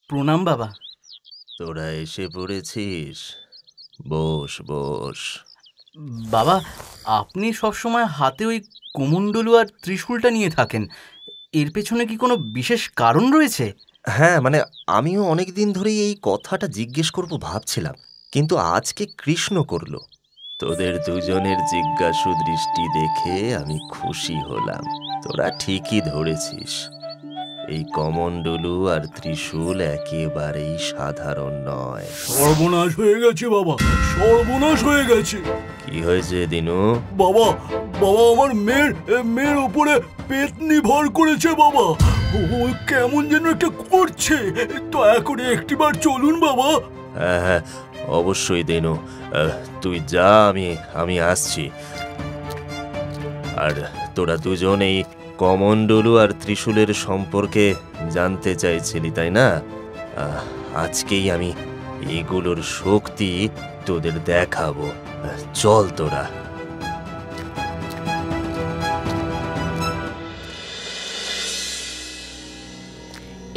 প্রণাম বাবা। তোরা এসে পড়েছিস, বস বস। বাবা, আপনি সবসময় হাতে ওই কোমণ্ডলু আর ত্রিশূলটা নিয়ে থাকেন, এর পেছনে কি কোনো বিশেষ কারণ রয়েছে? হ্যাঁ, মানে আমিও অনেক দিন ধরেই এই কথাটা জিজ্ঞেস করব ভাবছিলাম, কিন্তু আজকে কৃষ্ণ করলো। তোদের দুজনের জিজ্ঞাসু দৃষ্টি দেখে আমি খুশি হলাম। তোরা ঠিকই ধরেছিস, এই কমণ্ডলু আর ত্রিশূল একেবারেই সাধারণ নয়। সর্বনাশ হয়ে গেছে বাবা, সর্বনাশ হয়ে গেছে। কি হয়েছে দিনু? বাবা বাবা আমার মেয়ের উপরে পেতনি ভর করেছে বাবা। ও কেমন যেন একটা করছে, দয়া করে একটিবার চলুন বাবা। হ্যাঁ হ্যাঁ, অবশ্যই দিনু, তুই যা, আমি আসছি। আর তোরা দুজনেই কমণ্ডলু আর ত্রিশূলের সম্পর্কে জানতে চাইছিলি, তাই না? আজকেই আমি এগুলোর শক্তি তোদের দেখাবো। চল তোরা।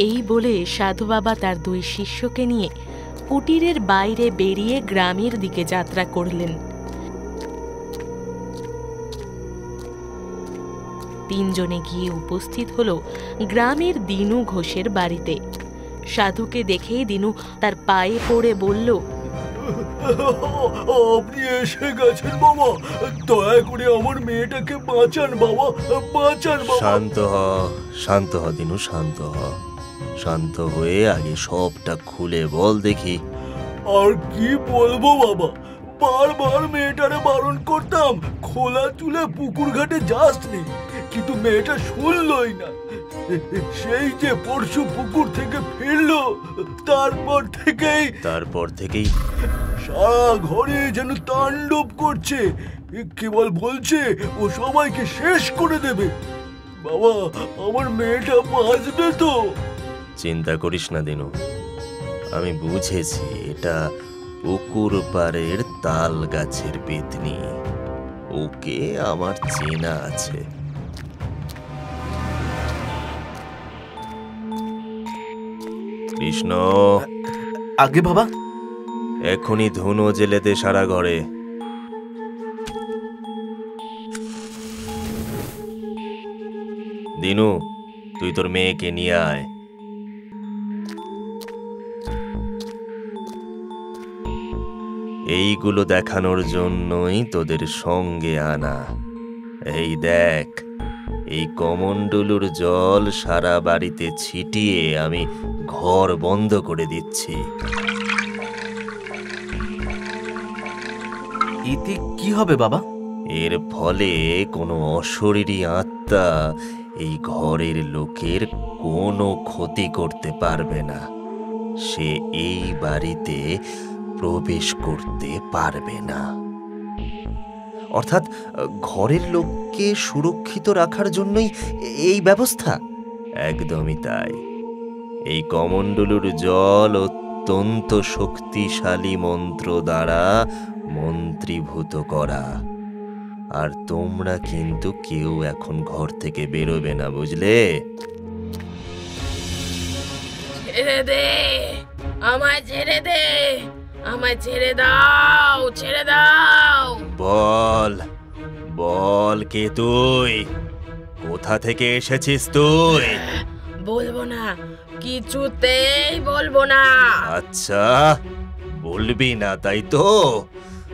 এই বলে সাধু বাবা তার দুই শিষ্যকে নিয়ে কুটিরের বাইরে বেরিয়ে গ্রামের দিকে যাত্রা করলেন। তিনজনে গিয়ে উপস্থিত হল গ্রামের দিনু ঘোষের বাড়িতে। সাধুকে দেখেই দিনু তার পায়ে পড়ে বলল, আপনি এসে গেছেন বাবা, দয়া করে আমার মেয়েটাকে বাঁচান বাবা, বাঁচান বাবা। শান্ত হ দিনু, শান্ত হ। শান্ত হয়ে আগে সবটা খুলে বল দেখি। আর কি বলবো বাবা, বারবার মেয়েটারে বারণ করতাম খোলা চুলে পুকুর ঘাটে যাস নি, কিন্তু মেয়েটা শুনলই না। সেই যে পরশু পুকুর থেকে ফিরলো, তারপর থেকেই সারা ঘরে যেন তাণ্ডব করছে, কেবল বলছে ও সবাইকে শেষ করে দেবে। বাবা, আমার মেয়েটা বাঁচবে তো? চিন্তা করিস না দিনু, আমি বুঝেছি এটা পুকুর পাড়ের তাল গাছের পেতনি। ওকে আমার চেনা আছে। কৃষ্ণ, আগে বাবা। এখনই ধুনো জেলে দে সারা ঘরে। দিনু, তুই তোর মেয়েকে নিয়ে আয়। এইগুলো দেখানোর জন্যই তোদের সঙ্গে আনা। এই দেখ, এই কমণ্ডলুর জল সারা বাড়িতে ছিটিয়ে আমি ঘর বন্ধ করে দিচ্ছি। এতে কি হবে বাবা? এর ফলে কোনো অশরীরী আত্মা এই ঘরের লোকের কোনো ক্ষতি করতে পারবে না। সে এই বাড়িতে প্রবেশ করতে পারবে না। অর্থাৎ ঘরের লোককে সুরক্ষিত রাখার জন্যই এই ব্যবস্থা। একদমই তাই। এই কমণ্ডলুর জল অত্যন্ত শক্তিশালী মন্ত্র দ্বারা মন্ত্রীভূত করা। আর তোমরা কিন্তু কেউ এখন ঘর থেকে বেরোবে না, বুঝলে? ছেড়ে দে, আমায় ছেড়ে দে, আমায় ছেড়ে দাও, ছেড়ে দাও। বল বল, কে তুই? কোথা থেকে এসেছিস তুই? বলবো না, কিছুতেই বলবো না। আচ্ছা, বলবি না তাই তো?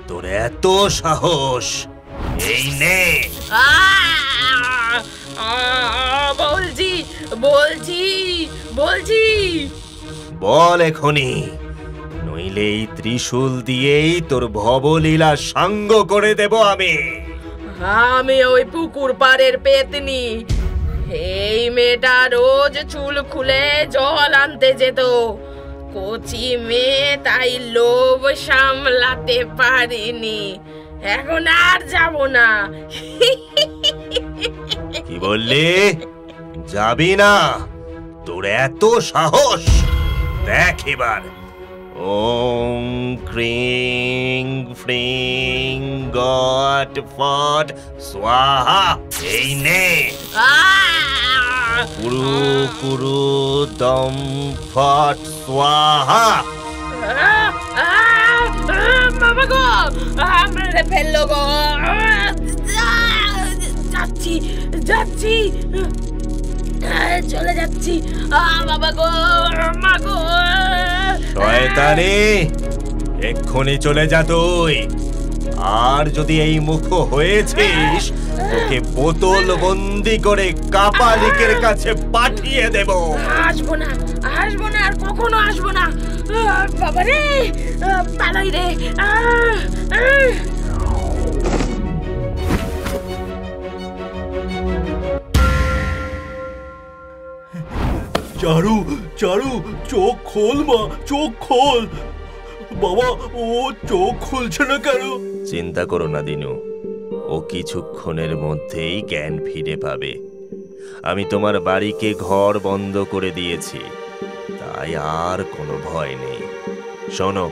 তোর এত সাহস? এই নে। বলছি বলছি বলছি বল এখনই, নইলে এই ত্রিশূল দিয়েই তোর ভবলীলা সাঙ্গ করে দেব আমি। আমি ওই পুকুর পাড়ের পেতনি। এই মেয়েটা রোজ চুল খুলে জল আনতে যেত। কচি মেয়ে, তাই লোভ সামলাতে পারিনি। এখন আর যাব না। কি বললি? যাবি না? তোর এত সাহস? দেখ এবার। ওং ক্রিং ফ্রিং গট ফট স্বাহা। এই নে। কুরু কুরু দম ফট স্বাহা। বাবা গো, আমরা ফেললো গো। যাচ্ছি যাচ্ছি, চলে যাচ্ছি। বাবা গো, মা গো। শয়তানি, এক্ষুনি চলে যা তুই। আর যদি এই মুখ হয়েছিস, তোকে বোতল বন্দি করে কাপালিকের কাছে পাঠিয়ে দেব। আসবো না, আসবো না, আর কখনো আসবো না। বাবা রে, পালাই রে। চারু, চারু, চোখ খোল মা, চোখ খোল। বাবা, ও চোখ খুলছে না কেন? চিন্তা করো না দিনু, ও কিছুক্ষণের মধ্যেই জ্ঞান ফিরে পাবে। আমি তোমার বাড়িকে ঘর বন্ধ করে দিয়েছি, তাই আর কোনো ভয় নেই। শোনো,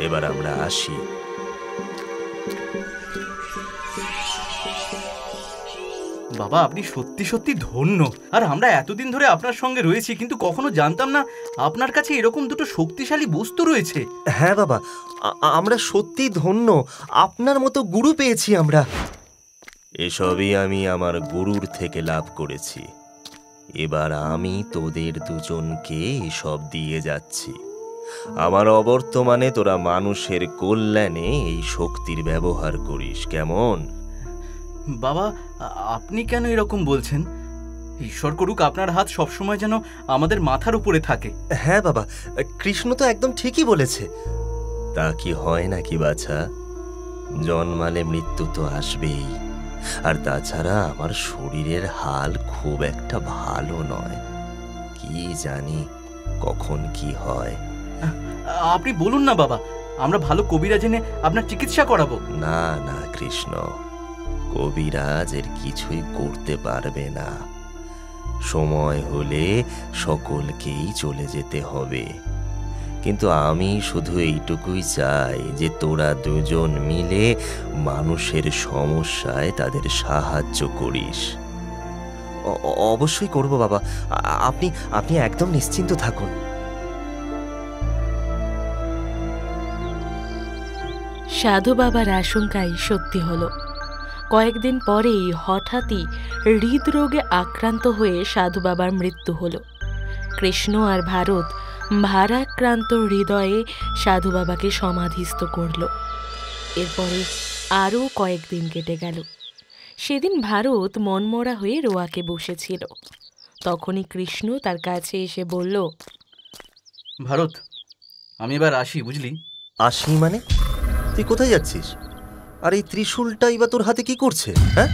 এবার আমরা আসি। বাবা, আপনি সত্যি সত্যি ধন্য। আর আমরা এতদিন ধরে আপনার সঙ্গে রয়েছি, কিন্তু কখনো জানতাম না আপনার কাছে এরকম দুটো শক্তিশালী বস্তু রয়েছে। হ্যাঁ বাবা, আমরা সত্যি ধন্য, আপনার মতো গুরু পেয়েছি আমরা। এসবই আমি আমার গুরুর থেকে লাভ করেছি। এবার আমি তোদের দুজনকে এসব দিয়ে যাচ্ছি। আমার অবর্তমানে তোরা মানুষের কল্যাণে এই শক্তির ব্যবহার করিস, কেমন? বাবা, আপনি কেন এরকম বলছেন? ঈশ্বর করুক আপনার হাত সবসময় যেন আমাদের মাথার উপরে থাকে। হ্যাঁ বাবা, কৃষ্ণ তো একদম ঠিকই বলেছে। তা কি হয় নাকি বাছা? জন্মালে মৃত্যু তো আসবেই। আর তাছাড়া আমার শরীরের হাল খুব একটা ভালো নয়, কি জানি কখন কি হয়। আপনি বলুন না বাবা, আমরা ভালো কবিরাজ এনে আপনার চিকিৎসা করাবো। না না কৃষ্ণ, কবিরাজ এর কিছুই করতে পারবে না। সময় হলে সকলকেই চলে যেতে হবে, কিন্তু আমি শুধু এইটুকুই চাই যে তোরা দুজন মিলে মানুষের সমস্যায় তাদের সাহায্য করিস। অবশ্যই করব বাবা, আপনি আপনি একদম নিশ্চিন্ত থাকুন। সাধু বাবার আশঙ্কাই সত্যি হলো। কয়েকদিন পরেই হঠাৎই হৃদরোগে আক্রান্ত হয়ে সাধু বাবার মৃত্যু হলো। কৃষ্ণ আর ভারত ভারাক্রান্ত হৃদয়ে সাধু বাবাকে সমাধিস্থ করল। এরপরে আরও কয়েকদিন কেটে গেল। সেদিন ভারত মনমরা হয়ে রোয়াকে বসেছিল। তখনই কৃষ্ণ তার কাছে এসে বলল, ভারত, আমি এবার আসি, বুঝলি? আসি মানে? তুই কোথায় যাচ্ছিস? আর এই ত্রিশূলটাই বা তোর হাতে কি করছে? হ্যাঁ,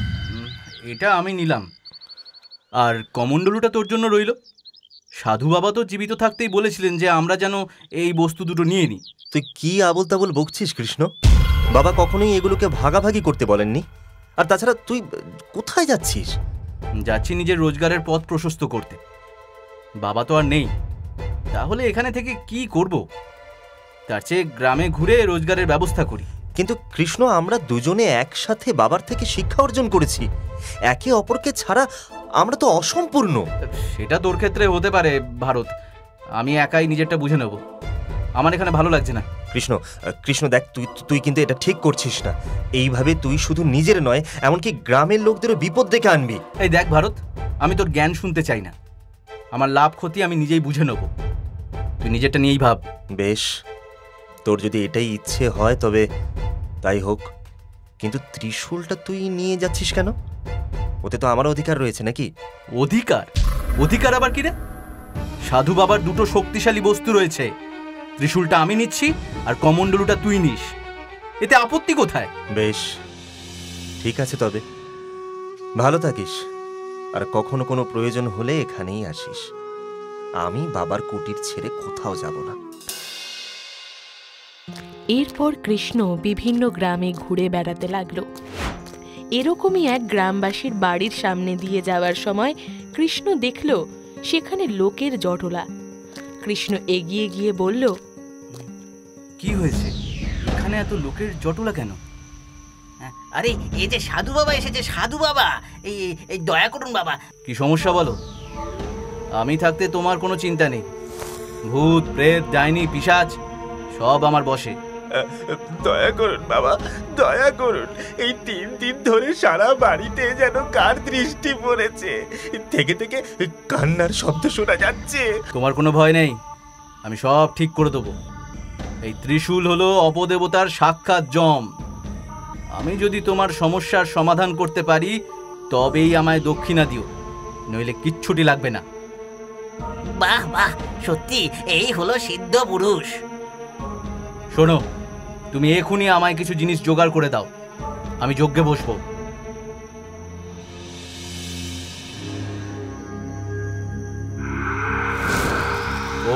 এটা আমি নিলাম, আর কমণ্ডলুটা তোর জন্য রইল। সাধু বাবা তো জীবিত থাকতেই বলেছিলেন যে আমরা যেন এই বস্তু দুটো নিয়ে নিই। তুই কি আবল তাবল বকছিস কৃষ্ণ? বাবা কখনোই এগুলোকে ভাগাভাগি করতে বলেননি। আর তাছাড়া তুই কোথায় যাচ্ছিস? যাচ্ছি নিজের রোজগারের পথ প্রশস্ত করতে। বাবা তো আর নেই, তাহলে এখানে থেকে কি করব? তার চেয়ে গ্রামে ঘুরে রোজগারের ব্যবস্থা করি। কিন্তু কৃষ্ণ, আমরা দুজনে একসাথে বাবার থেকে শিক্ষা অর্জন করেছি। একে অপরকে ছাড়া আমরা তো অসম্পূর্ণ। সেটা তোর ক্ষেত্রে হতে পারে ভারত, আমি একাই নিজেরটা বুঝে নেব। আমার এখানে ভালো লাগছে না। কৃষ্ণ, কৃষ্ণ দেখ, তুই কিন্তু এটা ঠিক করছিস না। এইভাবে তুই শুধু নিজের নয়, এমনকি গ্রামের লোকদেরও বিপদ ডেকে আনবি। এই দেখ ভারত, আমি তোর জ্ঞান শুনতে চাই না। আমার লাভ ক্ষতি আমি নিজেই বুঝে নেব, তুই নিজেরটা নিয়েই ভাব। বেশ, তোর যদি এটাই ইচ্ছে হয় তবে তাই হোক, কিন্তু ত্রিশূলটা তুই নিয়ে যাচ্ছিস কেন? ওতে তো আমার অধিকার রয়েছে নাকি? অধিকার? অধিকার আবার কি রে? সাধু বাবার দুটো শক্তিশালী বস্তু রয়েছে, ত্রিশূলটা আমি নিচ্ছি আর কমণ্ডলুটা তুই নিস, এতে আপত্তি কোথায়? বেশ, ঠিক আছে, তবে ভালো থাকিস। আর কখনো কোনো প্রয়োজন হলে এখানেই আসিস। আমি বাবার কুটির ছেড়ে কোথাও যাব না। এরপর কৃষ্ণ বিভিন্ন গ্রামে ঘুরে বেড়াতে লাগলো। এরকমই এক গ্রামবাসীর বাড়ির সামনে দিয়ে যাওয়ার সময় কৃষ্ণ দেখল সেখানে লোকের জটলা। কৃষ্ণ এগিয়ে গিয়ে বলল, কি হয়েছে? এখানে এত লোকের জটলা কেন? আরে এই যে সাধু বাবা এসেছে, সাধু বাবা, এই দয়া করুন বাবা। কি সমস্যা বলো? আমি থাকতে তোমার কোনো চিন্তা নেই। ভূত, প্রেত, ডাইনি, পিশাচ সব আমার বশে। দয়া করুন বাবা, দয়া করুন। এই 3 দিন ধরে সারা বাড়িতে যেন কার দৃষ্টি পড়েছে, থেকে থেকে কান্নার শব্দ শোনা যাচ্ছে। তোমার কোনো ভয় নেই, আমি সব ঠিক করে দেবো। এই ত্রিশূল হলো অপদেবতার সাক্ষাৎ যম। আমি যদি তোমার সমস্যার সমাধান করতে পারি তবেই আমায় দক্ষিণা দিও, নইলে কিচ্ছুটি লাগবে না। বাহ বাহ, সত্যি এই হলো সিদ্ধ পুরুষ। শোনো, তুমি এখনই আমায় কিছু জিনিস জোগাড় করে দাও, আমি যজ্ঞে বসবো।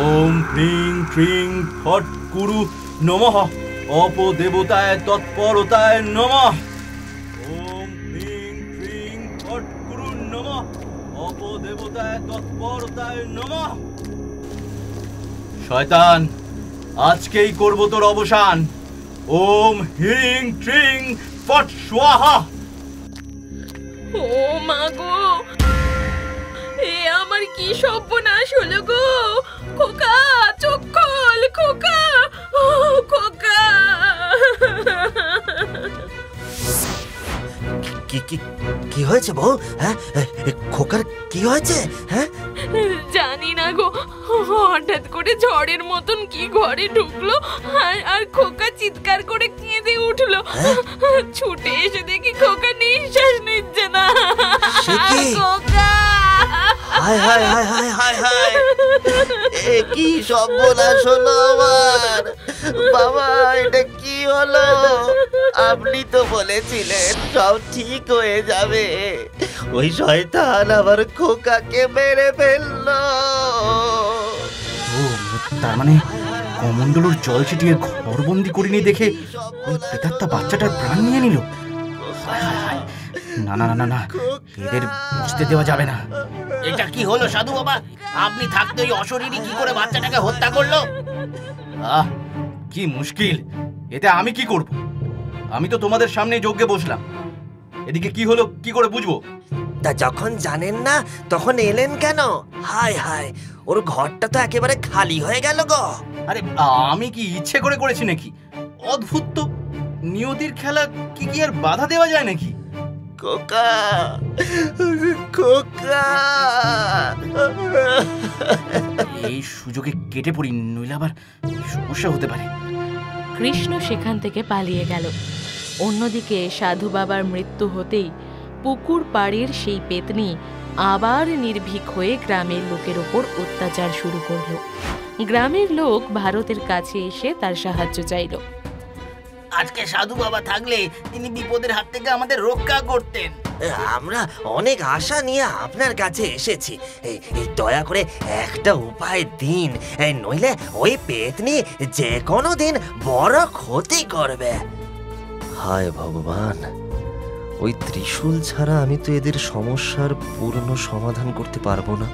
ওম ক্রিং ক্রিং ফট কুরু নমঃ অপদেবতায় তৎপরতায় নমঃ। ওম ক্রিং ক্রিং ফট কুরু নমঃ অপদেবতায় তৎপরতায় নমঃ। শয়তান, আজকেই করব তোর অবসান। ওম হ্রিং ট্রিং ফট স্বাহা। ও মা গো, এ আমার কি সর্বনাশ হলো গো! খোকা, চোখ খোল খোকা, ও খোকা! কি হয়েছে বউ? হ্যাঁ, খোকার কি হয়েছে? হ্যাঁ, জানি না গো, হঠাৎ করে ঝড়ের মতন কি ঘরে ঢুকলো আর খোকা চিৎকার করে কেঁদে উঠলো। ছুটে এসে দেখি খোকা নিঃশ্বাস নিচ্ছে না। খোকা! হায় হায় হায় হায় হায় হায়, এ কি সর্বনাশ হলো আমার! বাবা, এটা কি হলো? আপনি তো বলেছিলেন সব ঠিক হয়ে যাবে। ওই শয়তান আমার খোকাকে মেরে ফেললো। ও, তার মানে কমণ্ডলুর জল ছিটিয়ে ঘরবন্দি করিনি দেখে ওই প্রেতাত্মা বাচ্চাটার প্রাণ নিয়ে নিল। হায় হায় হায়, না না না না, এদের বুঝতে দেওয়া যাবে না। এটা কি হলো সাধু বাবা? আপনি থাকতে ওই অশরীরী কি করে বাচ্চাটাকে হত্যা করলো? আহ, কি মুশকিল! এতে আমি কি করব? আমি তো তোমাদের সামনে যজ্ঞে বসলাম, এদিকে কি হলো কি করে বুঝবো? তা যখন জানেন না তখন এলেন কেন? হায় হায়, ওর ঘরটা তো একেবারে খালি হয়ে গেল গো। আরে আমি কি ইচ্ছে করে করেছি নাকি? অদ্ভুত তো, নিয়তির খেলা কি আর বাধা দেওয়া যায় নাকি? খোকা, খোকা! এই সুযোগে কেটে পড়ি, নইলে আবার সমস্যা হতে পারে। কৃষ্ণ সেখান থেকে পালিয়ে গেল। অন্যদিকে সাধু বাবার মৃত্যু হতেই পুকুর পাড়ের সেই পেতনি আবার নির্ভীক হয়ে গ্রামের লোকের ওপর অত্যাচার শুরু করলো। গ্রামের লোক ভারতের কাছে এসে তার সাহায্য চাইল। আজকে সাধু বাবা থাকলে তিনি বিপদের হাত থেকে আমাদের রক্ষা করতেন। আমরা অনেক আশা নিয়ে আপনার কাছে এসেছি, এই দয়া করে একটা উপায় দিন, নইলে ওই পেতনি যে কোনো দিন বড় ক্ষতি করবে। হায় ভগবান, ওই ত্রিশূল ছাড়া আমি তো এদের সমস্যার পূর্ণ সমাধান করতে পারবো না,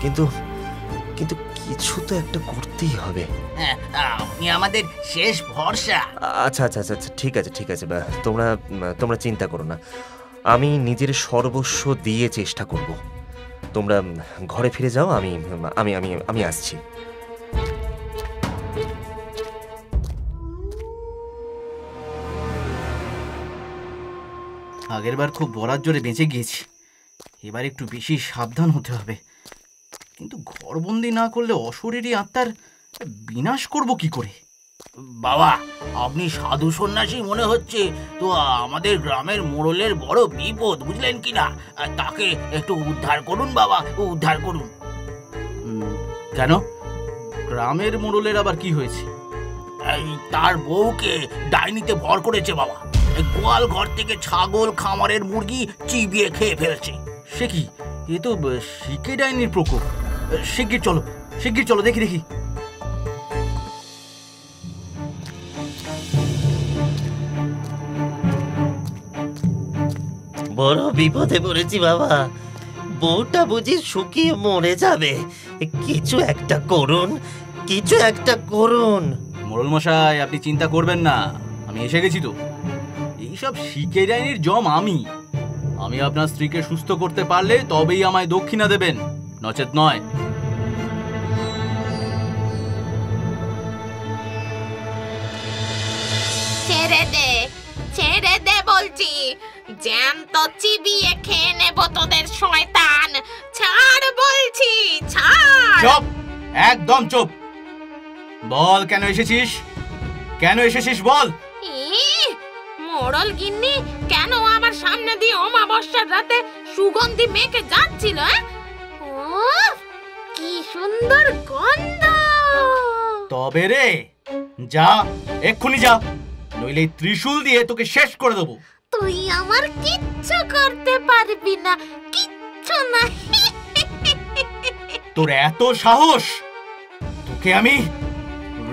কিন্তু কিন্তু কিছু তো একটা করতেই হবে। হ্যাঁ, আপনি আমাদের শেষ ভরসা। আচ্ছা আচ্ছা আচ্ছা, ঠিক আছে ঠিক আছে, তোমরা চিন্তা করো না, আমি নিজের সর্বস্ব দিয়ে চেষ্টা করব। তোমরা ঘরে ফিরে যাও, আমি আমি আমি আমি আসছি। আগেরবার খুব বরাত জোরে বেঁচে গিয়েছি, এবার একটু বেশি সাবধান হতে হবে। কিন্তু ঘরবন্দি না করলে অশরীরী আত্মার বিনাশ করব কি করে? বাবা, আপনি সাধু সন্ন্যাসী মনে হচ্ছে, তো আমাদের গ্রামের মোড়লের বড় বিপদ, বুঝলেন কিনা? তাকে একটু উদ্ধার করুন বাবা, উদ্ধার করুন। কেন? গ্রামের মোড়লের আবার কি হয়েছে? এই তার বউকে ডাইনিতে ভর করেছে বাবা। গোয়াল ঘর থেকে ছাগল, খামারের মুরগি চিবিয়ে খেয়ে ফেলছে। সে কি? এ তো শিকে ডাইনির প্রকোপ। শিগগির চলো দেখি দেখি। বড় বিপদে পড়েছি বাবা, বউটা বুঝি শুকিয়ে মরে যাবে। কিছু একটা করুন, কিছু একটা করুন। মোড়ল মশাই, আপনি চিন্তা করবেন না, আমি এসে গেছি তো। এইসব শিকে ডাইনির জম আমি। আমি আপনার স্ত্রীকে সুস্থ করতে পারলে তবেই আমায় দক্ষিণা দেবেন, নচেত নয়। ছেড়ে দে বলছি, জ্যান্ত চিবিয়ে খেয়ে নেব তোদের শয়তান। ছাড় বলছি, ছাড়। চুপ, একদম চুপ। বল কেন এসেছিস, কেন এসেছিস বল। মোড়ল গিন্নি কেন আমার সামনে দিয়ে অমাবস্যার রাতে সুগন্ধি মেখে যাচ্ছিল? উফ, কি সুন্দর গন্ধ। তবে রে, যা, এক্ষুনি যা, নইলে এই ত্রিশূল দিয়ে তোকে শেষ করে দেবো। তুই আমার কিচ্ছু করতে পারবি না, কিচ্ছু না। তোর এত সাহস, তোকে আমি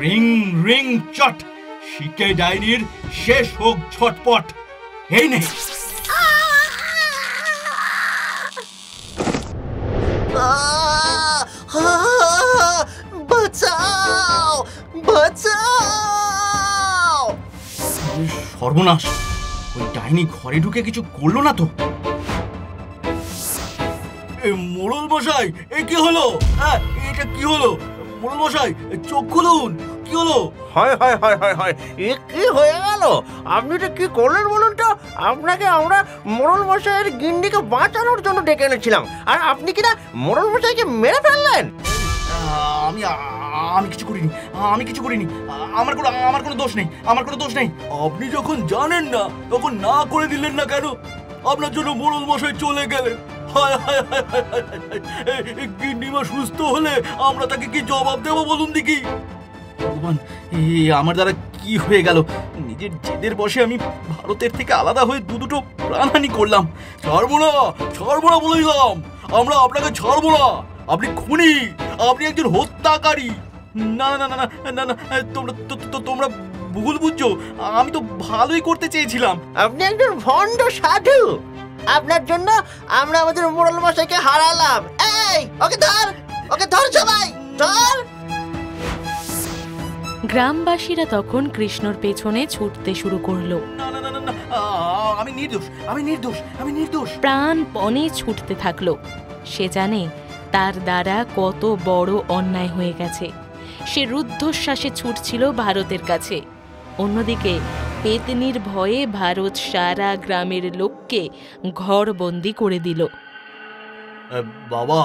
রিং রিং চট, শিকে ডাইনির শেষ হোক ছটপট। এই নে। বাঁচাও, বাঁচাও! সর্বনাশ, ওই ডাইনি ঘরে ঢুকে কিছু করলো না তো? মোড়ল মশাই, এ কি হলো? হ্যাঁ, এটা কি হলো? মোড়ল মশাই, চোখ খুলুন, কি হলো? হয় হয় হয় হয় হয় এ কি হয়ে গেল? আপনি এটা কি করলেন বলুন তো? আপনাকে আমরা মোড়ল মশাইয়ের গিন্নিকে বাঁচানোর জন্য ডেকে এনেছিলাম, আর আপনি কিনা মোড়ল মশাইকে মেরে ফেললেন। আমি আমি কিছু করিনি, আমি কিছু করিনি। আমার কোনো দোষ নেই, আমার কোনো দোষ নেই। আপনি যখন জানেন না তখন না করে দিলেন না কেন? আপনার জন্য মোড়ল মশাই চলে গেলেন। হায় হায় হায় হায় হায় হায়। গিন্নিমা সুস্থ হলে আমরা তাকে কি জবাব দেবো বলুন দেখি? ভগবান, আমার দ্বারা কি হয়ে গেল? নিজের জেদের বসে আমি ভারতের থেকে আলাদা হয়ে দুটো প্রাণহানি করলাম। ছাড়বো না, ছাড়বো না বলে দিলাম। আমরা আপনাকে ছাড়বো না। আপনি খুনি, আপনি একজন হত্যাকারী। না না না না না না, তোমরা ভুল বুঝছো। আমি তো ভালোই করতে চেয়েছিলাম। আপনি একজন ভণ্ড সাধু। আপনার জন্য আমরা আমাদের মোড়ল মশাইকে হারালাম। এই, ওকে ধর, ওকে ধর সবাই, ধর। গ্রামবাসীরা তখন কৃষ্ণর পেছনে ছুটতে শুরু করলো। না না না না, আমি নির্দোষ, আমি নির্দোষ, আমি নির্দোষ। প্রাণপণে ছুটতে থাকলো। সে জানে তার দ্বারা কত বড় অন্যায় হয়ে গেছে। সে রুদ্ধশ্বাসে ছুটছিল ভারতের কাছে। অন্যদিকে পেতনির ভয়ে ভারত সারা গ্রামের লোককে ঘরবন্দি করে দিল। বাবা,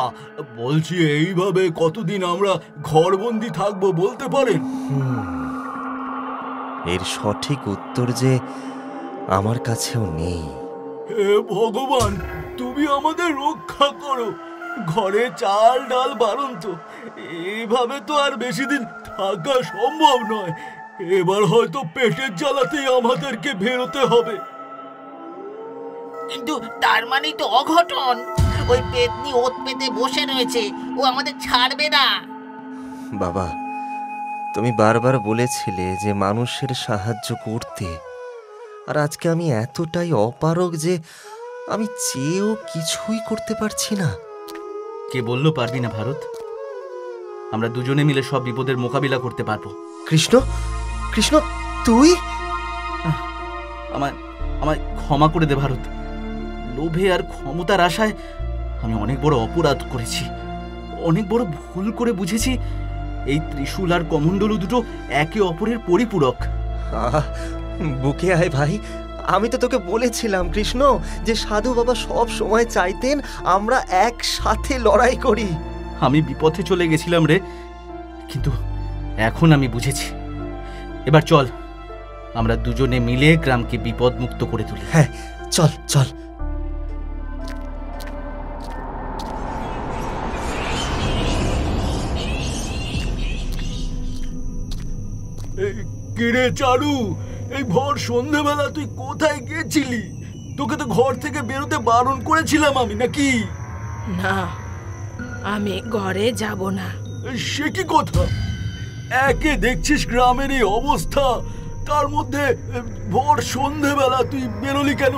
বলছি এইভাবে কতদিন আমরা ঘরবন্দি থাকবো বলতে পারেন? এর সঠিক উত্তর যে আমার কাছেও নেই। হে ভগবান, তুমি আমাদের রক্ষা করো। ঘরে চাল ডাল বাড়ন্ত, এইভাবে তো আর বেশি দিন থাকা সম্ভব নয়। এবার হয়তো পেটের জ্বালাতেই আমাদেরকে বেরোতে হবে। কিন্তু তার মানেই তো অঘটন। ওই পেতনি ওত পেতে বসে রয়েছে, ও আমাদের ছাড়বে না। বাবা, তুমি বারবার বলেছিলে যে মানুষের সাহায্য করতে, আর আজকে আমি এতটাই অপারগ যে আমি চেয়েও কিছুই করতে পারছি না। কে বললো পারবি না ভারত? আমরা দুজনে মিলে সব বিপদের মোকাবিলা করতে পারবো। কৃষ্ণ, কৃষ্ণ, তুই? আমায় ক্ষমা করে দে ভারত। লোভে আর ক্ষমতার আশায় আমি অনেক বড় অপরাধ করেছি, অনেক বড় ভুল করে বুঝেছি এই ত্রিশূল আর কমণ্ডলু দুটো একে অপরের পরিপূরক। বুকে আয় ভাই, আমি তো তোকে বলেছিলাম কৃষ্ণ যে সাধু বাবা সব সময় চাইতেন আমরা একসাথে লড়াই করি। আমি বিপথে চলে গেছিলাম রে, কিন্তু এখন আমি বুঝেছি। এবার চল, আমরা দুজনে মিলে গ্রামকে বিপদ মুক্ত করে তুলি। হ্যাঁ, চল চল। কিরে চারু, এই ভর সন্ধ্যেবেলা তুই কোথায় গেছিলি? তোকে তো ঘর থেকে বেরোতে বারণ করেছিলাম আমি, নাকি? না, আমি ঘরে যাব না। সে কি কথা? একে দেখছিস গ্রামের এই অবস্থা, তার মধ্যে ভর সন্ধ্যেবেলা তুই বেরোলি কেন?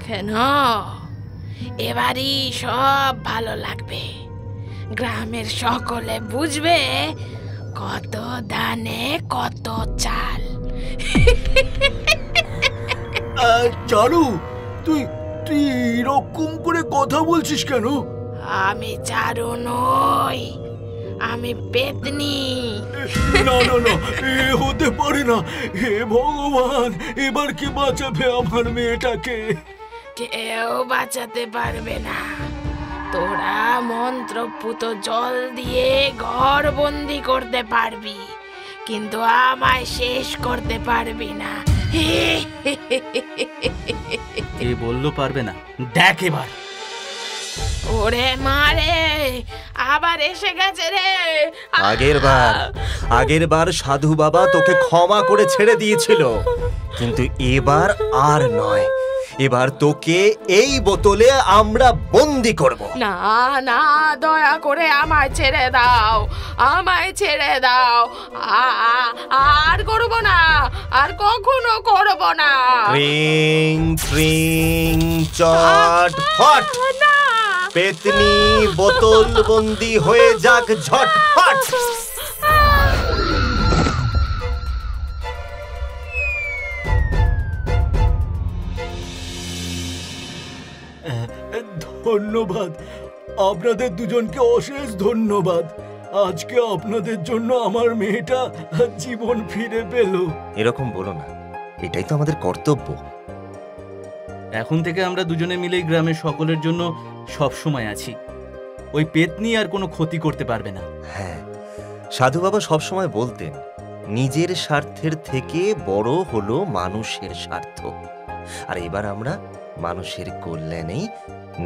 কেন? এবারই সব ভালো লাগবে। গ্রামের সকলে বুঝবে কত দানে কত চাল। চারু, তুই তুই এরকম করে কথা বলছিস কেন? আমি চারু নই, আমি পেতনি। না না না, এ হতে পারে না। হে ভগবান, এবার কে বাঁচাবে আমার মেয়েটাকে? কেউ বাঁচাতে পারবে না। তোরা মন্ত্রপুত জল দিয়ে ঘর বন্দি করতে পারবি, কিন্তু আমায় শেষ করতে পারবি না। কে বললো পারবে না? দেখ এবার। ওরে মারে, আবার এসে গেছে রে। আগের বার সাধু বাবা তোকে ক্ষমা করে ছেড়ে দিয়েছিল, কিন্তু এবার আর নয়। এবার তোকে এই বোতলে আমরা বন্দি করব। না না, দয়া করে আমায় ছেড়ে দাও, আমায় ছেড়ে দাও। আর করব না, আর কখনো করব না। ট্রিং ট্রিং চটফট, না। পেতনি বোতল বন্দি হয়ে যাক ঝটফট। ধন্যবাদ, আপনাদের দুজনকে অশেষ ধন্যবাদ। আজকে আপনাদের জন্য আমার মেয়েটা জীবন ফিরে পেল। এরকম বলো না, এটাই তো আমাদের কর্তব্য। এখন থেকে আমরা দুজনে মিলেই গ্রামের সকলের জন্য সব সময় আছি। ওই পেতনি আর কোনো ক্ষতি করতে পারবে না। হ্যাঁ, সাধু বাবা সবসময় বলতেন, নিজের স্বার্থের থেকে বড় হলো মানুষের স্বার্থ। আর এবার আমরা মানুষের কল্যাণেই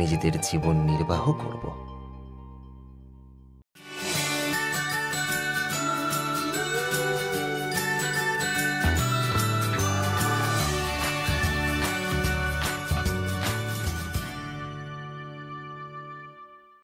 নিজেদের জীবন নির্বাহ করব।